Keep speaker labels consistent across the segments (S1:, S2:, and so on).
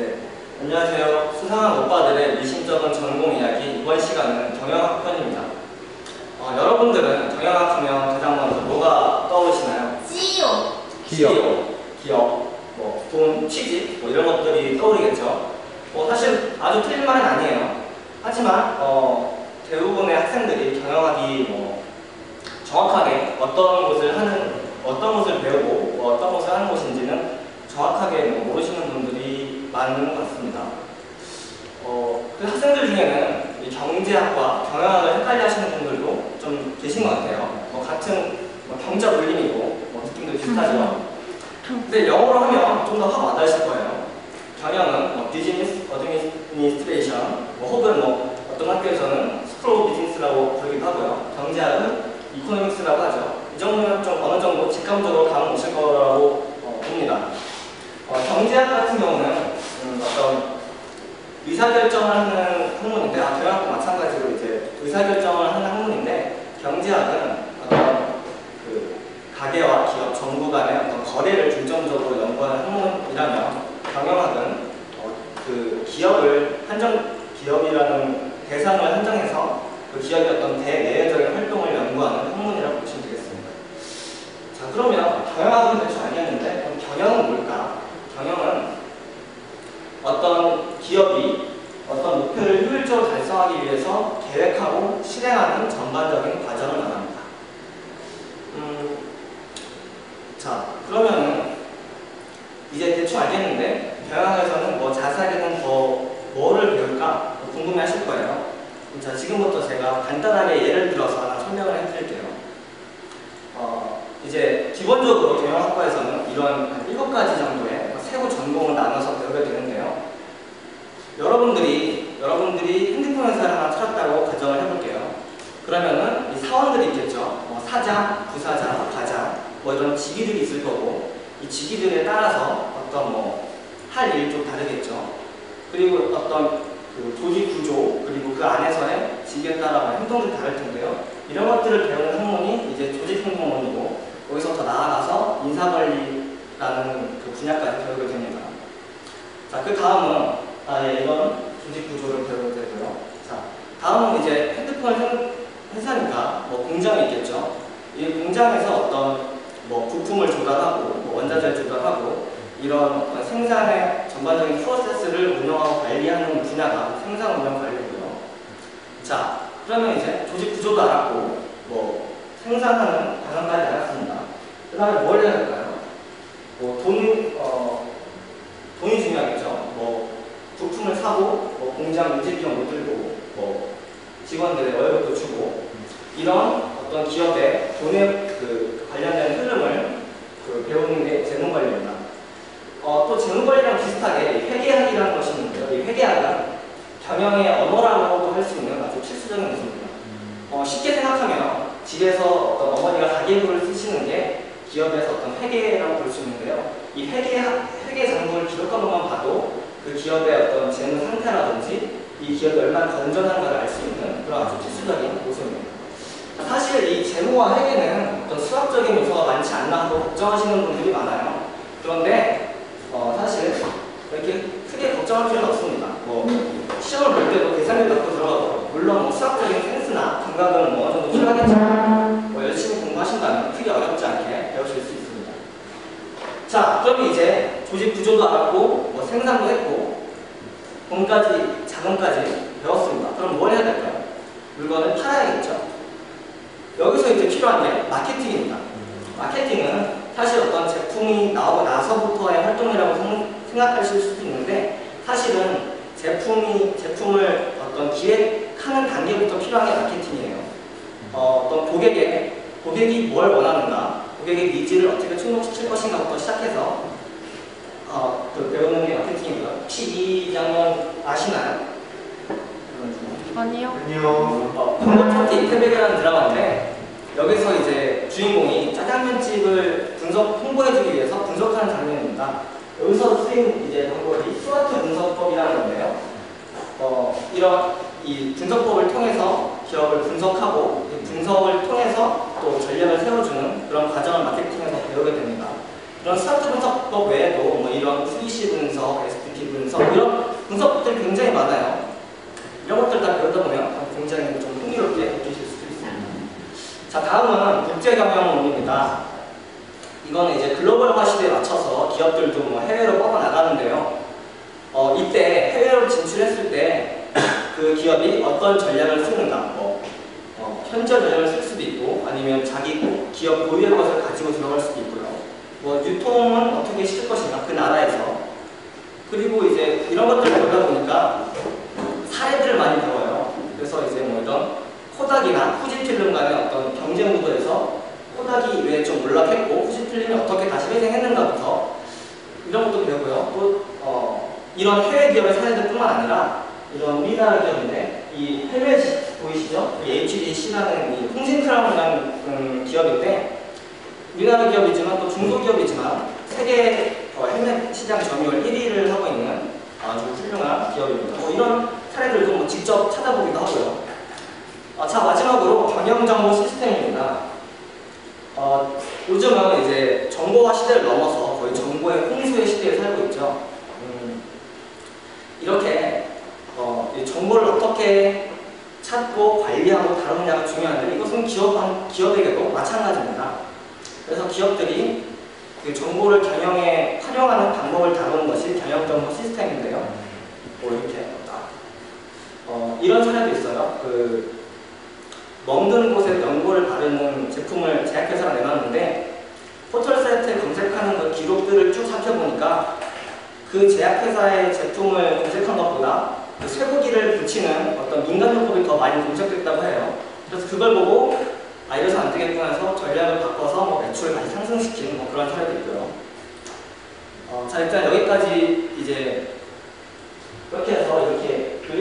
S1: 네, 안녕하세요. 수상한 오빠들의 미심쩍은 전공 이야기. 이번 시간은 경영학 편입니다. 여러분들은 경영학 하면 가장 먼저 뭐가 떠오르시나요?
S2: CEO.
S1: 기업, 돈, 취직, 이런 것들이 떠오르겠죠. 사실 아주 틀린 말은 아니에요. 하지만 대부분의 학생들이 경영학이 정확하게 어떤 것을 배우고 어떤 것을 하는 곳인지는 정확하게 모르시는 분들이 많은 것 같습니다. 그 학생들 중에는 이 경제학과 경영학을 헷갈려 하시는 분들도 좀 계신 것 같아요. 같은 경자 물림이고 느낌도 비슷하죠. 근데 영어로 하면 좀 더 확 와닿으실 거예요. 경영은 비즈니스 어드미니스트레이션 혹은 어떤 학교에서는 스쿨 오브 비즈니스라고 부르기도 하고요. 경제학은 이코노믹스라고 하죠. 이 정도면 좀 어느 정도 직감적으로 감은 오실 거라고 봅니다. 경제학 같은 경우는 어떤 의사결정을 하는 학문인데, 경영학도 마찬가지로 이제 의사결정을 하는 학문인데, 경제학은 어떤 가계와 기업, 정부 간의 어떤 거래를 중점적으로 연구하는 학문이라면, 경영학은 기업이라는 대상을 한정해서 그 기업의 어떤 대내외적인 활동을 연구하는 학문이라고 보시면 되겠습니다. 자, 그러면 경영학은 대충 알겠는데, 그럼 경영은 뭘까? 경영은 어떤 기업이 어떤 목표를 효율적으로 달성하기 위해서 계획하고 실행하는 전반적인 과정을 말합니다. 자, 그러면은 이제 대충 알겠는데 경영학에서는 자세하게는 더 뭐를 배울까 궁금해 하실 거예요. 자, 지금부터 제가 간단하게 예를 들어서 하나 설명을 해드릴게요. 이제 기본적으로 경영학과에서는 이런 7가지 정도의 세부 전공을 나눠서 배우게 되는데요. 여러분들이 핸드폰 회사를 하나 차렸다고 가정을 해볼게요. 그러면은 이 사원들이 있겠죠. 사장, 부사장, 과장, 이런 직위들이 있을 거고, 이 직위들에 따라서 어떤 할 일도 다르겠죠. 그리고 어떤 조직 구조, 그리고 그 안에서의 직위에 따라 행동들이 다를 텐데요. 이런 것들을 배우는 학문이 이제 조직행동론이고, 거기서 더 나아가서 인사관리라는 분야까지 배우게 됩니다. 자, 그 다음은 이런 조직 구조를 배우게 되고요. 자, 다음은 이제 핸드폰 회사니까 공장이 있겠죠. 이 공장에서 어떤 부품을 조달하고 원자재를 조달하고 이런 생산의 전반적인 프로세스를 운영하고 관리하는 분야가 생산 운영 관리고요. 자, 그러면 이제 조직 구조도 알았고 생산하는 과정까지 알았습니다. 그 다음에 뭘 해야 될까요? 돈이 중요하겠죠. 부품을 사고 공장 유지 비용도 들고 직원들의 월급도 주고 이런 어떤 기업의 돈에 관련된 흐름을 배우는 게 재무관리입니다. 또 재무관리랑 비슷하게 회계학이라는 것이 있는데요. 이 회계학은 경영의 언어라고도 할 수 있는 아주 필수적인 요소입니다. 쉽게 생각하면 집에서 어떤 어머니가 가계부를 쓰시는 게 기업에서 어떤 회계라고 볼 수 있는데요. 이 회계 장부를 기록한 것만 봐도 그 기업의 어떤 재무 상태라든지 이 기업이 얼마나 건전한가를 알 수 있는 그런 아주 필수적인 요소입니다. 사실 이 재무와 회계는 어떤 수학적인 요소가 많지 않나고 걱정하시는 분들이 많아요. 그런데 사실 이렇게 크게 걱정할 필요는 없습니다. 시험을 볼 때도 계산을 갖고 들어가도 물론 수학적인 센스나 감각은 어느 정도 필요하겠지만 열심히 공부하신다면 크게 어렵지 않게 배우실 수 있습니다. 자, 그럼 이제 조직 구조도 알았고 생산도 했고 돈까지 자금까지 배웠습니다. 그럼 뭘 해야 될까요? 물건을 팔아야겠죠. 여기서 이제 필요한 게 마케팅입니다. 마케팅은 사실 어떤 제품이 나오고 나서부터의 활동이라고 생각하실 수도 있는데 사실은 제품을 어떤 기획하는 단계부터 필요한 게 마케팅이에요. 어떤 고객이 뭘 원하는가, 고객의 니즈를 어떻게 충족시킬 것인가부터 시작해서 배우는 게 마케팅입니다. 혹시 이 장면 아시나요?
S2: 아니요.
S1: 광고천지 이태백이라는 드라마인데 여기서 이제 주인공이 짜장면집을 홍보해주기 위해서 분석하는 장면입니다. 여기서 쓰인 이제 방법이 스와트 분석법이라는 건데요. 이런 이 분석법을 통해서 기업을 분석하고 이 분석을 통해서 또 전략을 세워주는 그런 과정을 마케팅에서 배우게 됩니다. 이런 스와트 분석법 외에도 이런 VC 분석, STP GPT 분석 이런 분석들이 굉장히 많아요. 이런 것들 다 배우다 보면 굉장히 좀 흥미롭게 느끼실 수도 있습니다. 자, 다음은 국제경영론입니다. 이거는 이제 글로벌화 시대에 맞춰서 기업들도 뭐 해외로 뻗어나가는데요. 이때 해외로 진출했을 때 그 기업이 어떤 전략을 쓰는가, 현재 전략을 쓸 수도 있고 아니면 자기 기업 고유의 것을 가지고 들어갈 수도 있고요. 뭐 유통은 어떻게 시킬 것인가 그 나라에서. 그리고 이제 이런 것들을 배우다 보니까 사례들을 많이 배워요. 그래서 이제 뭐 이런 코닥이나 후지필름 간의 어떤 경쟁 구도에서 코닥이 왜 좀 몰락했고 후지필름이 어떻게 다시 회생했는가부터 이런 것도 배우고요. 또 이런 해외 기업의 사례들뿐만 아니라 이런 우리나라 기업인데 이 헬멧 보이시죠? HDC라는 이 홍신크라운이라는 기업인데 우리나라 기업이지만 또 중소기업이지만 세계 헬멧 시장 점유율 1위를 하고 있는 아주 훌륭한 기업입니다. 뭐 이런 사례들도 뭐 직접 찾아보기도 하고요. 자, 마지막으로 경영정보 시스템입니다. 요즘은 이제 정보화 시대를 넘어서 거의 정보의 홍수의 시대에 살고 있죠. 이렇게 이 정보를 어떻게 찾고 관리하고 다루느냐가 중요한데 이것은 기업에게도 마찬가지입니다. 그래서 기업들이 그 정보를 경영에 활용하는 방법을 다루는 것이 경영정보 시스템인데요. 뭐 이렇게 이런 사례도 있어요. 그 먹는 곳에 연고를 바르는 제품을 제약회사가 내놨는데 포털 사이트에 검색하는 그 기록들을 쭉 살펴보니까 그 제약회사의 제품을 검색한 것보다 그 쇠고기를 붙이는 어떤 민간요법이 더 많이 검색됐다고 해요. 그래서 그걸 보고 이래서 안 되겠구나 해서 전략을 바꿔서 뭐 매출을 다시 상승시키는 뭐 그런 사례도 있고요. 자, 일단 여기까지 이제 이렇게 해서 이렇게 그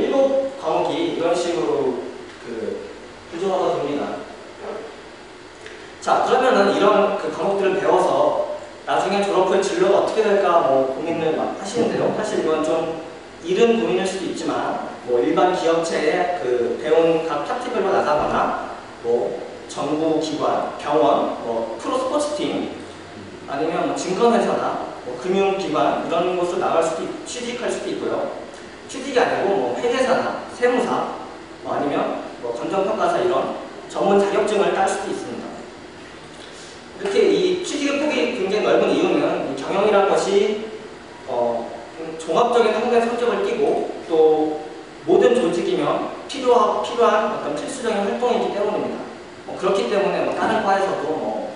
S1: 7과목이 이런 식으로 그 구조화가 됩니다. 자, 그러면은 이런 그 과목들을 배워서 나중에 졸업 후에 진로가 어떻게 될까 뭐 고민을 막 하시는데요. 사실 이건 좀 이른 고민일 수도 있지만 뭐 일반 기업체에 그 배운 각 파트별로 나가거나 뭐 정부기관, 병원, 뭐 프로스포츠팀 아니면 뭐 증권회사나 뭐 금융기관 이런 곳으로 나갈 수도 취직할 수도 있고요. 취직이 아니고 뭐 회계사나 세무사 뭐 아니면 뭐 건전평가사 이런 전문 자격증을 딸 수도 있습니다. 이렇게 이 취직의 폭이 굉장히 넓은 이유는 이 경영이라는 것이 종합적인 한국의 성격을 띠고 또 모든 조직이면 필요한 어떤 필수적인 활동이기 때문입니다. 그렇기 때문에 뭐 다른 과에서도 뭐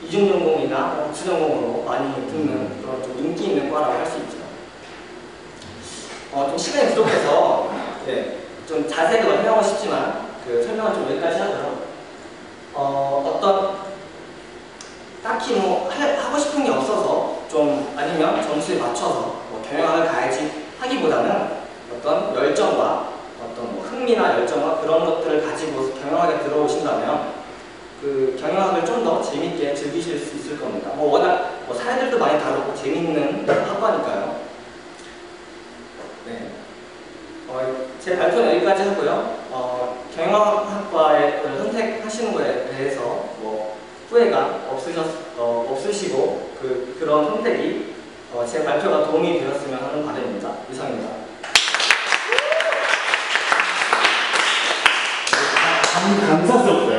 S1: 이중전공이나 복수전공으로 많이 듣는 그런 좀 인기 있는 과라고 할 수 있죠. 좀 시간이 부족해서 좀 자세히 설명하고 싶지만 그 설명을 좀 여기까지 하고요. 어떤 딱히 뭐 하고 싶은 게 없어서 좀 아니면 점수에 맞춰서 뭐 경영학을 가야지 하기보다는 어떤 열정과 어떤 뭐 흥미나 열정과 그런 것들을 가지고 경영학에 들어오신다면 그 경영학을 좀 더 재밌게 즐기실 수 있을 겁니다. 뭐 워낙 뭐 사례들도 많이 다루고 재밌는 학과니까요. 네. 제 발표는 여기까지 하고요. 경영학과에 선택하시는 거에 대해서 뭐 후회가 없으시고 그런 선택이 제 발표가 도움이 되었으면 하는 바람입니다. 이상입니다.
S3: 감사스럽고요.